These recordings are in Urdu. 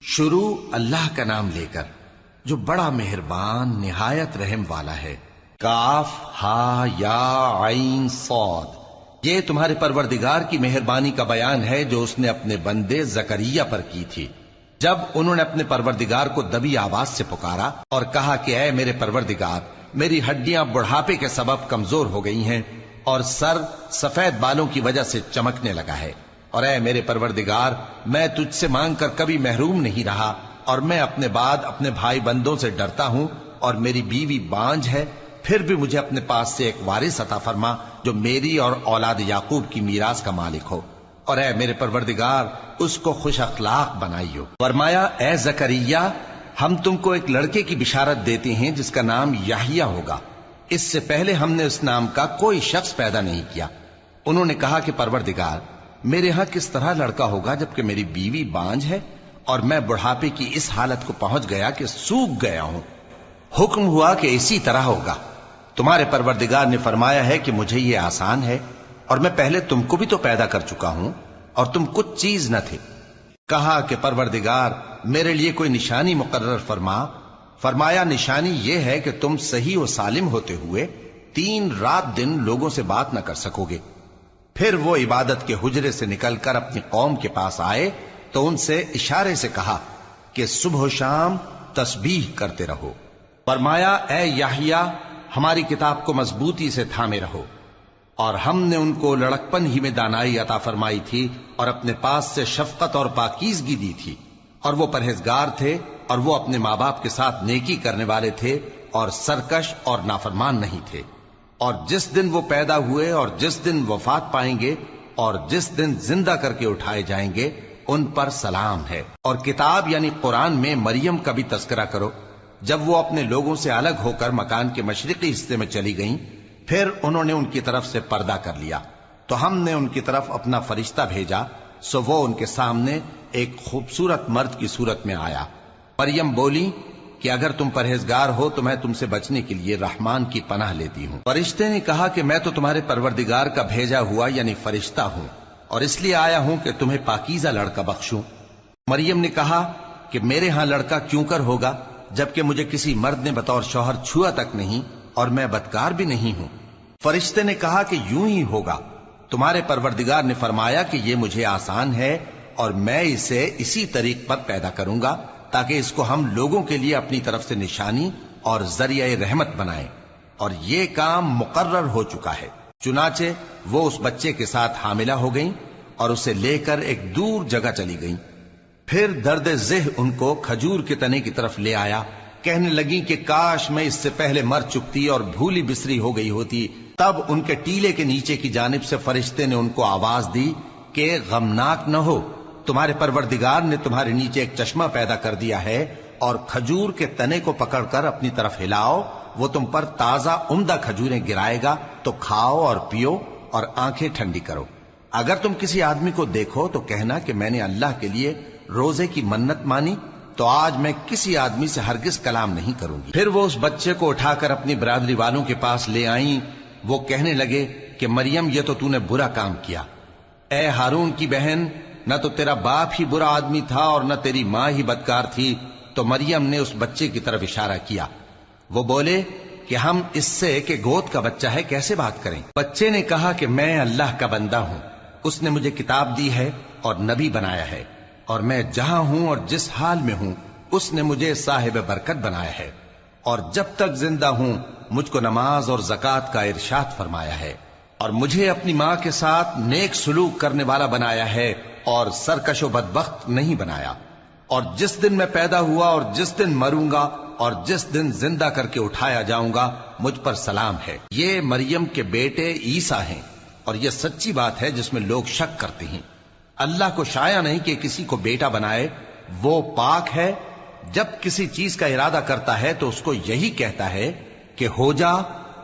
شروع اللہ کا نام لے کر جو بڑا مہربان نہایت رحم والا ہے۔ کاف ہا یا عین صاد، یہ تمہارے پروردگار کی مہربانی کا بیان ہے جو اس نے اپنے بندے زکریا پر کی تھی جب انہوں نے اپنے پروردگار کو دبی آواز سے پکارا اور کہا کہ اے میرے پروردگار، میری ہڈیاں بڑھاپے کے سبب کمزور ہو گئی ہیں اور سر سفید بالوں کی وجہ سے چمکنے لگا ہے، اور اے میرے پروردگار، میں تجھ سے مانگ کر کبھی محروم نہیں رہا، اور میں اپنے بعد اپنے بھائی بندوں سے ڈرتا ہوں، اور میری بیوی بانجھ ہے، پھر بھی مجھے اپنے پاس سے ایک وارث عطا فرما جو میری اور اولاد یعقوب کی میراث کا مالک ہو، اور اے میرے پروردگار اس کو خوش اخلاق بنائیو۔ فرمایا اے زکریا، ہم تم کو ایک لڑکے کی بشارت دیتے ہیں جس کا نام یحییٰ ہوگا، اس سے پہلے ہم نے اس نام کا کوئی شخص پیدا نہیں کیا۔ انہوں نے کہا کہ پروردگار، میرے ہاں کس طرح لڑکا ہوگا جبکہ میری بیوی بانجھ ہے اور میں بڑھاپے کی اس حالت کو پہنچ گیا کہ سوکھ گیا ہوں۔ حکم ہوا کہ اسی طرح ہوگا۔ تمہارے پروردگار نے فرمایا ہے کہ مجھے یہ آسان ہے، اور میں پہلے تم کو بھی تو پیدا کر چکا ہوں اور تم کچھ چیز نہ تھے۔ کہا کہ پروردگار میرے لیے کوئی نشانی مقرر فرما۔ فرمایا نشانی یہ ہے کہ تم صحیح و سالم ہوتے ہوئے 3 رات دن لوگوں سے بات نہ کر سکو گے۔ پھر وہ عبادت کے حجرے سے نکل کر اپنی قوم کے پاس آئے تو ان سے اشارے سے کہا کہ صبح و شام تسبیح کرتے رہو۔ فرمایا اے یحییٰ، ہماری کتاب کو مضبوطی سے تھامے رہو، اور ہم نے ان کو لڑکپن ہی میں دانائی عطا فرمائی تھی اور اپنے پاس سے شفقت اور پاکیزگی دی تھی، اور وہ پرہیزگار تھے، اور وہ اپنے ماں باپ کے ساتھ نیکی کرنے والے تھے اور سرکش اور نافرمان نہیں تھے۔ اور جس دن وہ پیدا ہوئے اور جس دن وفات پائیں گے اور جس دن زندہ کر کے اٹھائے جائیں گے ان پر سلام ہے۔ اور کتاب یعنی قرآن میں مریم کا بھی تذکرہ کرو، جب وہ اپنے لوگوں سے الگ ہو کر مکان کے مشرقی حصے میں چلی گئیں، پھر انہوں نے ان کی طرف سے پردہ کر لیا تو ہم نے ان کی طرف اپنا فرشتہ بھیجا، سو وہ ان کے سامنے ایک خوبصورت مرد کی صورت میں آیا۔ مریم بولی کہ اگر تم پرہیزگار ہو تو میں تم سے بچنے کے لیے رحمان کی پناہ لیتی ہوں۔ فرشتے نے کہا کہ میں تو تمہارے پروردگار کا بھیجا ہوا یعنی فرشتہ ہوں، اور اس لیے آیا ہوں کہ تمہیں پاکیزہ لڑکا بخشوں۔ مریم نے کہا کہ میرے ہاں لڑکا کیوں کر ہوگا جبکہ مجھے کسی مرد نے بطور شوہر چھوا تک نہیں اور میں بدکار بھی نہیں ہوں۔ فرشتے نے کہا کہ یوں ہی ہوگا۔ تمہارے پروردگار نے فرمایا کہ یہ مجھے آسان ہے اور میں اسے اسی طریق پر پیدا کروں گا تاکہ اس کو ہم لوگوں کے لیے اپنی طرف سے نشانی اور ذریعہ رحمت بنائیں، اور یہ کام مقرر ہو چکا ہے۔ چنانچہ وہ اس بچے کے ساتھ حاملہ ہو گئیں اور اسے لے کر ایک دور جگہ چلی گئیں۔ پھر درد ذہ ان کو کھجور کے تنے کی طرف لے آیا، کہنے لگیں کہ کاش میں اس سے پہلے مر چکتی اور بھولی بسری ہو گئی ہوتی۔ تب ان کے ٹیلے کے نیچے کی جانب سے فرشتے نے ان کو آواز دی کہ غمناک نہ ہو، تمہارے پروردگار نے تمہارے نیچے ایک چشمہ پیدا کر دیا ہے، اور کھجور کے تنے کو پکڑ کر اپنی طرف ہلاؤ، وہ تم پر تازہ عمدہ کھجوریں گرائے گا، تو کھاؤ اور پیو اور آنکھیں ٹھنڈی کرو۔ اگر تم کسی آدمی کو دیکھو تو کہنا کہ میں نے اللہ کے لیے روزے کی منت مانی، تو آج میں کسی آدمی سے ہرگز کلام نہیں کروں گی۔ پھر وہ اس بچے کو اٹھا کر اپنی برادری والوں کے پاس لے آئیں۔ وہ کہنے لگے کہ مریم یہ تو نے برا کام کیا۔ اے ہارون کی بہن، نہ تو تیرا باپ ہی برا آدمی تھا اور نہ تیری ماں ہی بدکار تھی۔ تو مریم نے اس بچے کی طرف اشارہ کیا۔ وہ بولے کہ ہم اس سے کہ گود کا بچہ ہے کیسے بات کریں؟ بچے نے کہا کہ میں اللہ کا بندہ ہوں، اس نے مجھے کتاب دی ہے اور نبی بنایا ہے، اور میں جہاں ہوں اور جس حال میں ہوں اس نے مجھے صاحب برکت بنایا ہے، اور جب تک زندہ ہوں مجھ کو نماز اور زکوٰۃ کا ارشاد فرمایا ہے، اور مجھے اپنی ماں کے ساتھ نیک سلوک کرنے والا بنایا ہے اور سرکش و بدبخت نہیں بنایا، اور جس دن میں پیدا ہوا اور جس دن مروں گا اور جس دن زندہ کر کے اٹھایا جاؤں گا مجھ پر سلام ہے۔ یہ مریم کے بیٹے عیسیٰ ہیں، اور یہ سچی بات ہے جس میں لوگ شک کرتے ہیں۔ اللہ کو شایع نہیں کہ کسی کو بیٹا بنائے، وہ پاک ہے، جب کسی چیز کا ارادہ کرتا ہے تو اس کو یہی کہتا ہے کہ ہو جا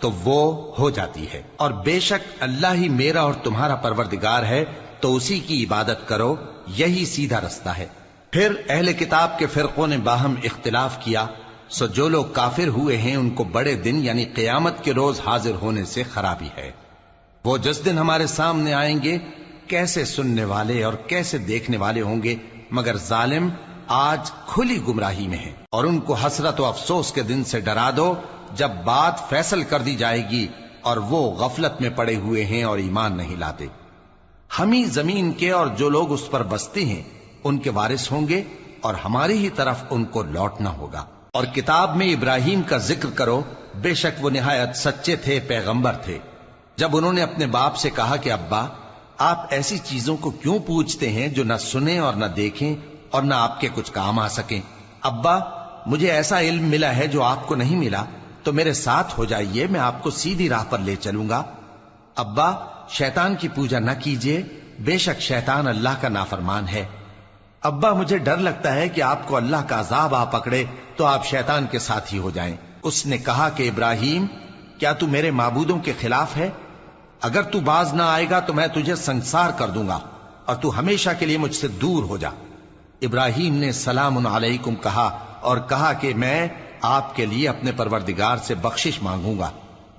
تو وہ ہو جاتی ہے، اور بے شک اللہ ہی میرا اور تمہارا پروردگار ہے، تو اسی کی عبادت کرو، یہی سیدھا رستہ ہے۔ پھر اہل کتاب کے فرقوں نے باہم اختلاف کیا، سو جو لوگ کافر ہوئے ہیں ان کو بڑے دن یعنی قیامت کے روز حاضر ہونے سے خرابی ہے۔ وہ جس دن ہمارے سامنے آئیں گے کیسے سننے والے اور کیسے دیکھنے والے ہوں گے، مگر ظالم آج کھلی گمراہی میں ہیں، اور ان کو حسرت و افسوس کے دن سے ڈرا دو جب بات فیصل کر دی جائے گی اور وہ غفلت میں پڑے ہوئے ہیں اور ایمان نہیں لاتے۔ ہم ہی زمین کے اور جو لوگ اس پر بستے ہیں ان کے وارث ہوں گے، اور ہماری ہی طرف ان کو لوٹنا ہوگا۔ اور کتاب میں ابراہیم کا ذکر کرو، بے شک وہ نہایت سچے تھے، پیغمبر تھے۔ جب انہوں نے اپنے باپ سے کہا کہ ابا، آپ ایسی چیزوں کو کیوں پوچھتے ہیں جو نہ سنیں اور نہ دیکھیں اور نہ آپ کے کچھ کام آ سکیں؟ ابا، مجھے ایسا علم ملا ہے جو آپ کو نہیں ملا، تو میرے ساتھ ہو جائیے، میں آپ کو سیدھی راہ پر لے چلوں گا۔ ابا، شیطان کی پوجا نہ کیجیے، بے شک شیطان اللہ کا نافرمان ہے۔ ابا، مجھے ڈر لگتا ہے کہ آپ کو اللہ کا عذاب آ پکڑے تو آپ شیطان کے ساتھی ہو جائیں۔ اس نے کہا کہ ابراہیم، کیا تو میرے معبودوں کے خلاف ہے؟ اگر تو باز نہ آئے گا تو میں تجھے سنسار کر دوں گا اور تو ہمیشہ کے لیے مجھ سے دور ہو جا۔ ابراہیم نے سلام علیکم کہا اور کہا کہ میں آپ کے لیے اپنے پروردگار سے بخشش مانگوں گا،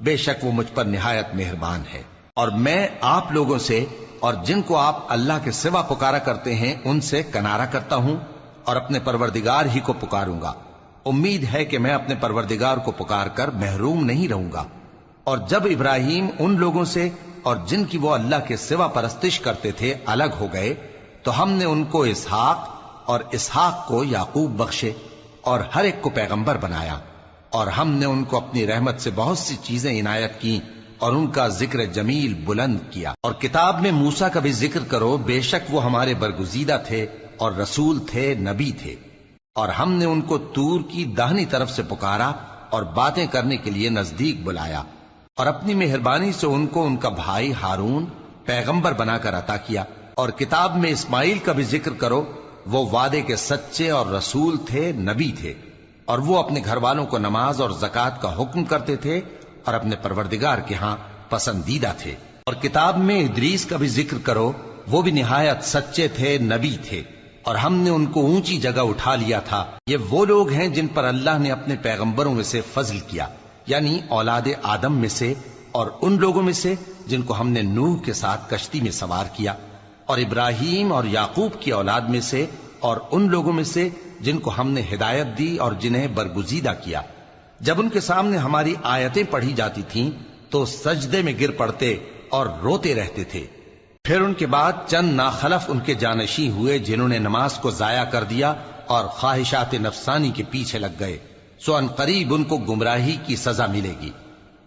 بے شک وہ مجھ پر نہایت مہربان ہے، اور میں آپ لوگوں سے اور جن کو آپ اللہ کے سوا پکارا کرتے ہیں ان سے کنارہ کرتا ہوں اور اپنے پروردگار ہی کو پکاروں گا۔ امید ہے کہ میں اپنے پروردگار کو پکار کر محروم نہیں رہوں گا۔ اور جب ابراہیم ان لوگوں سے اور جن کی وہ اللہ کے سوا پرستش کرتے تھے الگ ہو گئے تو ہم نے ان کو اسحاق اور اسحاق کو یعقوب بخشے اور ہر ایک کو پیغمبر بنایا، اور ہم نے ان کو اپنی رحمت سے بہت سی چیزیں عنایت کی اور ان کا ذکر جمیل بلند کیا۔ اور کتاب میں موسیٰ کا بھی ذکر کرو، بے شک وہ ہمارے برگزیدہ تھے اور رسول تھے، نبی تھے، اور ہم نے ان کو طور کی داہنی طرف سے پکارا اور باتیں کرنے کے لیے نزدیک بلایا، اور اپنی مہربانی سے ان کو ان کا بھائی ہارون پیغمبر بنا کر عطا کیا۔ اور کتاب میں اسماعیل کا بھی ذکر کرو، وہ وعدے کے سچے اور رسول تھے، نبی تھے، اور وہ اپنے گھر والوں کو نماز اور زکوٰۃ کا حکم کرتے تھے اور اپنے پروردگار کے ہاں پسندیدہ تھے۔ اور کتاب میں ادریس کا بھی ذکر کرو، وہ بھی نہایت سچے تھے، نبی تھے، اور ہم نے ان کو اونچی جگہ اٹھا لیا تھا۔ یہ وہ لوگ ہیں جن پر اللہ نے اپنے پیغمبروں میں سے فضل کیا، یعنی اولاد آدم میں سے، اور ان لوگوں میں سے جن کو ہم نے نوح کے ساتھ کشتی میں سوار کیا، اور ابراہیم اور یعقوب کی اولاد میں سے، اور ان لوگوں میں سے جن کو ہم نے ہدایت دی اور جنہیں برگزیدہ کیا۔ جب ان کے سامنے ہماری آیتیں پڑھی جاتی تھیں تو سجدے میں گر پڑتے اور روتے رہتے تھے۔ پھر ان کے بعد چند ناخلف ان کے جانشین ہوئے جنہوں نے نماز کو ضائع کر دیا اور خواہشات نفسانی کے پیچھے لگ گئے، سو ان قریب ان کو گمراہی کی سزا ملے گی۔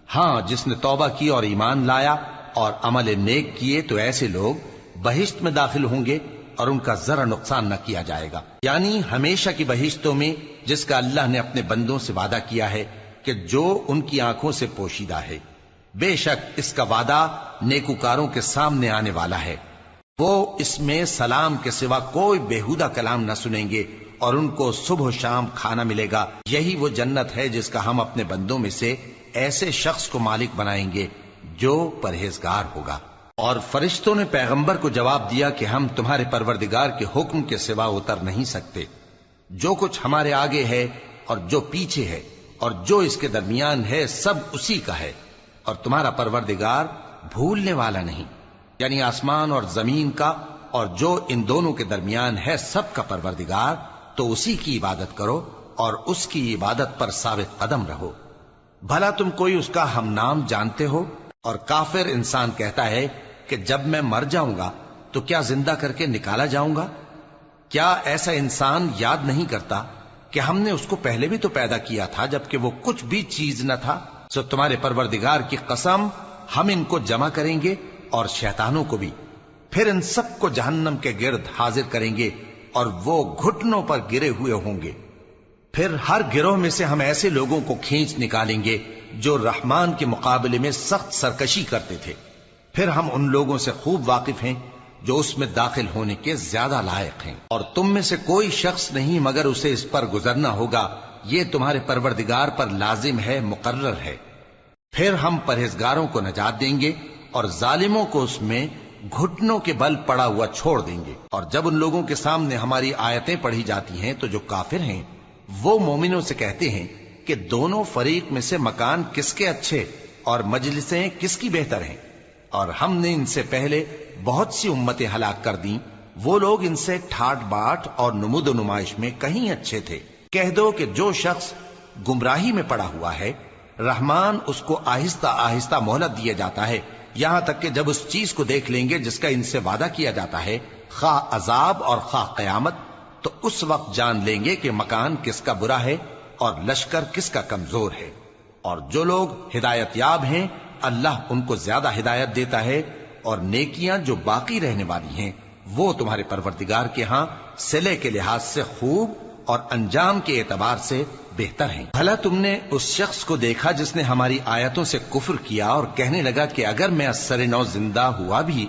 ہاں، جس نے توبہ کی اور ایمان لایا اور عمل نیک کیے تو ایسے لوگ بہشت میں داخل ہوں گے اور ان کا ذرا نقصان نہ کیا جائے گا، یعنی ہمیشہ کی بہشتوں میں جس کا اللہ نے اپنے بندوں سے وعدہ کیا ہے کہ جو ان کی آنکھوں سے پوشیدہ ہے۔ بے شک اس کا وعدہ نیکوکاروں کے سامنے آنے والا ہے، وہ اس میں سلام کے سوا کوئی بیہودہ کلام نہ سنیں گے اور ان کو صبح و شام کھانا ملے گا۔ یہی وہ جنت ہے جس کا ہم اپنے بندوں میں سے ایسے شخص کو مالک بنائیں گے جو پرہیزگار ہوگا۔ اور فرشتوں نے پیغمبر کو جواب دیا کہ ہم تمہارے پروردگار کے حکم کے سوا اتر نہیں سکتے، جو کچھ ہمارے آگے ہے اور جو پیچھے ہے اور جو اس کے درمیان ہے سب اسی کا ہے، اور تمہارا پروردگار بھولنے والا نہیں، یعنی آسمان اور زمین کا اور جو ان دونوں کے درمیان ہے سب کا پروردگار، تو اسی کی عبادت کرو اور اس کی عبادت پر ثابت قدم رہو۔ بھلا تم کوئی اس کا ہم نام جانتے ہو؟ اور کافر انسان کہتا ہے کہ جب میں مر جاؤں گا تو کیا زندہ کر کے نکالا جاؤں گا؟ کیا ایسا انسان یاد نہیں کرتا کہ ہم نے اس کو پہلے بھی تو پیدا کیا تھا جبکہ وہ کچھ بھی چیز نہ تھا؟ سو تمہارے پروردگار کی قسم، ہم ان کو جمع کریں گے اور شیطانوں کو بھی، پھر ان سب کو جہنم کے گرد حاضر کریں گے اور وہ گھٹنوں پر گرے ہوئے ہوں گے۔ پھر ہر گروہ میں سے ہم ایسے لوگوں کو کھینچ نکالیں گے جو رحمان کے مقابلے میں سخت سرکشی کرتے تھے، پھر ہم ان لوگوں سے خوب واقف ہیں جو اس میں داخل ہونے کے زیادہ لائق ہیں، اور تم میں سے کوئی شخص نہیں مگر اسے اس پر گزرنا ہوگا، یہ تمہارے پروردگار پر لازم ہے، مقرر ہے۔ پھر ہم پرہیزگاروں کو نجات دیں گے اور ظالموں کو اس میں گھٹنوں کے بل پڑا ہوا چھوڑ دیں گے۔ اور جب ان لوگوں کے سامنے ہماری آیتیں پڑھی جاتی ہیں تو جو کافر ہیں وہ مومنوں سے کہتے ہیں کہ دونوں فریق میں سے مکان کس کے اچھے اور مجلسیں کس کی بہتر ہیں، اور ہم نے ان سے پہلے بہت سی امتیں ہلاک کر دیں وہ لوگ ان سے ٹھاٹ باٹ اور نمود و نمائش میں کہیں اچھے تھے۔ کہہ دو کہ جو شخص گمراہی میں پڑا ہوا ہے، رحمان اس کو آہستہ آہستہ مہلت دیا جاتا ہے، یہاں تک کہ جب اس چیز کو دیکھ لیں گے جس کا ان سے وعدہ کیا جاتا ہے، خواہ عذاب اور خواہ قیامت، تو اس وقت جان لیں گے کہ مکان کس کا برا ہے اور لشکر کس کا کمزور ہے۔ اور جو لوگ ہدایت یاب ہیں، اللہ ان کو زیادہ ہدایت دیتا ہے، اور نیکیاں جو باقی رہنے والی ہیں وہ تمہارے پروردگار کے ہاں صلے کے لحاظ سے خوب اور انجام کے اعتبار سے بہتر ہیں۔ بھلا تم نے اس شخص کو دیکھا جس نے ہماری آیتوں سے کفر کیا اور کہنے لگا کہ اگر میں ازسر نو زندہ ہوا بھی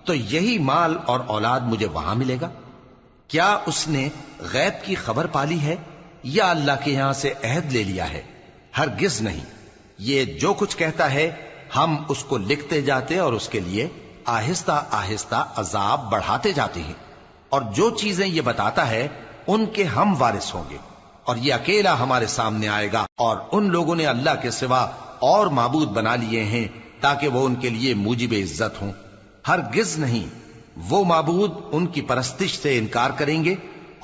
تو یہی مال اور اولاد مجھے وہاں ملے گا؟ کیا اس نے غیب کی خبر پالی ہے یا اللہ کے یہاں سے عہد لے لیا ہے؟ ہرگز نہیں۔ یہ جو کچھ کہتا ہے ہم اس کو لکھتے جاتے اور اس کے لیے آہستہ آہستہ عذاب بڑھاتے جاتے ہیں، اور جو چیزیں یہ بتاتا ہے ان کے ہم وارث ہوں گے، اور یہ اکیلا ہمارے سامنے آئے گا، اور ان لوگوں نے اللہ کے سوا اور معبود بنا لیے ہیں تاکہ وہ ان کے لیے موجب عزت ہوں۔ ہرگز نہیں، وہ معبود ان کی پرستش سے انکار کریں گے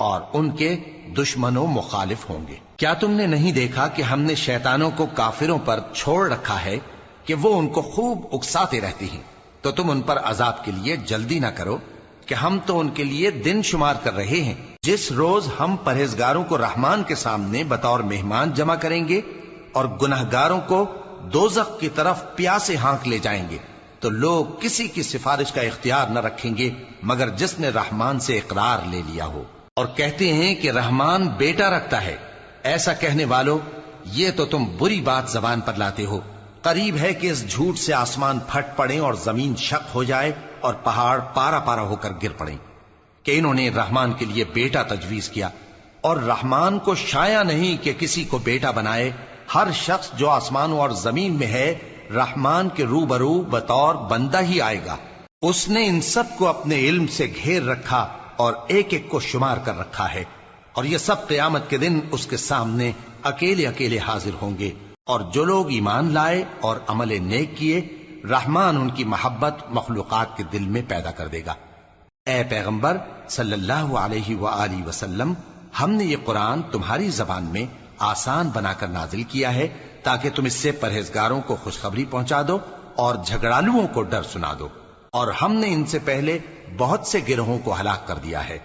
اور ان کے دشمن و مخالف ہوں گے۔ کیا تم نے نہیں دیکھا کہ ہم نے شیطانوں کو کافروں پر چھوڑ رکھا ہے کہ وہ ان کو خوب اکساتے رہتی ہیں؟ تو تم ان پر عذاب کے لیے جلدی نہ کرو کہ ہم تو ان کے لیے دن شمار کر رہے ہیں۔ جس روز ہم پرہیزگاروں کو رحمان کے سامنے بطور مہمان جمع کریں گے اور گنہگاروں کو دوزخ کی طرف پیاسے ہانک لے جائیں گے، تو لوگ کسی کی سفارش کا اختیار نہ رکھیں گے مگر جس نے رحمان سے اقرار لے لیا ہو۔ اور کہتے ہیں کہ رحمان بیٹا رکھتا ہے۔ ایسا کہنے والوں، یہ تو تم بری بات زبان پر لاتے ہو۔ قریب ہے کہ اس جھوٹ سے آسمان پھٹ پڑیں اور زمین شق ہو جائے اور پہاڑ پارا پارا ہو کر گر پڑیں کہ انہوں نے رحمان کے لیے بیٹا تجویز کیا، اور رحمان کو شایع نہیں کہ کسی کو بیٹا بنائے۔ ہر شخص جو آسمانوں اور زمین میں ہے رحمان کے روبرو بطور بندہ ہی آئے گا۔ اس نے ان سب کو اپنے علم سے گھیر رکھا اور ایک ایک کو شمار کر رکھا ہے، اور یہ سب قیامت کے دن اس کے سامنے اکیلے اکیلے حاضر ہوں گے۔ اور جو لوگ ایمان لائے اور عمل نیک کیے، رحمان ان کی محبت مخلوقات کے دل میں پیدا کر دے گا۔ اے پیغمبر صلی اللہ علیہ وآلہ وسلم، ہم نے یہ قرآن تمہاری زبان میں آسان بنا کر نازل کیا ہے تاکہ تم اس سے پرہیزگاروں کو خوشخبری پہنچا دو اور جھگڑالوؤں کو ڈر سنا دو، اور ہم نے ان سے پہلے بہت سے گروہوں کو ہلاک کر دیا ہے۔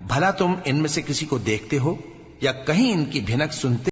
بھلا تم ان میں سے کسی کو دیکھتے ہو یا کہیں ان کی بھنک سنتے